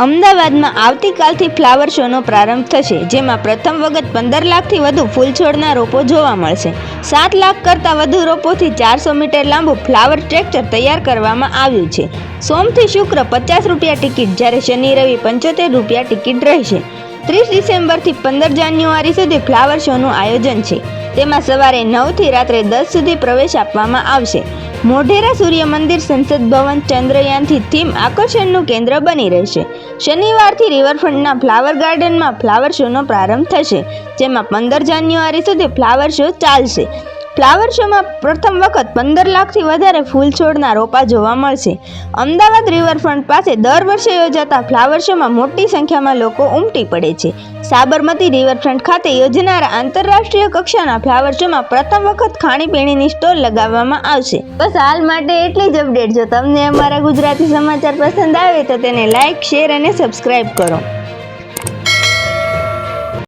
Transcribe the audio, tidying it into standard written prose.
અમદાવાદમાં આવતીકાલથી ફ્લાવર શોનો પ્રારંભ થશે, જેમાં પ્રથમ વખત 15 લાખથી વધુ ફૂલછોડના રોપો જોવા મળશે. 7 લાખ કરતાં વધુ રોપોથી 400 મીટર લાંબુ ફ્લાવર સ્ટ્રક્ચર તૈયાર કરવામાં આવ્યું છે. સોમથી શુક્ર ₹50 ટિકિટ, જ્યારે શનિ રવિ ₹75 ટિકિટ રહેશે. 30 ડિસેમ્બરથી 15 જાન્યુઆરી સુધી ફ્લાવર શોનું આયોજન છે. તેમાં સવારે 9 થી રાત્રે 10 સુધી પ્રવેશ આપવામાં આવશે. મોઢેરા સૂર્ય મંદિર, સંસદ ભવન, ચંદ્રયાનથી થીમ આકર્ષણનું કેન્દ્ર બની રહેશે. શનિવારથી રિવરફ્રન્ટના ફ્લાવર ગાર્ડનમાં ફ્લાવર શોનો પ્રારંભ થશે, જેમાં 15 જાન્યુઆરી સુધી ફ્લાવર શો ચાલશે. ફ્લાવર શોમાં પ્રથમ વખત 15 લાખથી વધારે ફૂલછોડના રોપા જોવા મળશે. અમદાવાદ રિવરફ્રન્ટ પાસે દર વર્ષે યોજાતા ફ્લાવર શોમાં મોટી સંખ્યામાં લોકો ઉમટી પડે છે. સાબરમતી રિવરફ્રન્ટ ખાતે યોજનારા આંતરરાષ્ટ્રીય કક્ષાના ફ્લાવર શોમાં પ્રથમ વખત ખાણીપીણીની સ્ટોલ લગાવવામાં આવશે. બસ હાલ માટે એટલી જ અપડેટ. જો તમને અમારા ગુજરાતી સમાચાર પસંદ આવે તો તેને લાઇક, શેર અને સબસ્ક્રાઇબ કરો.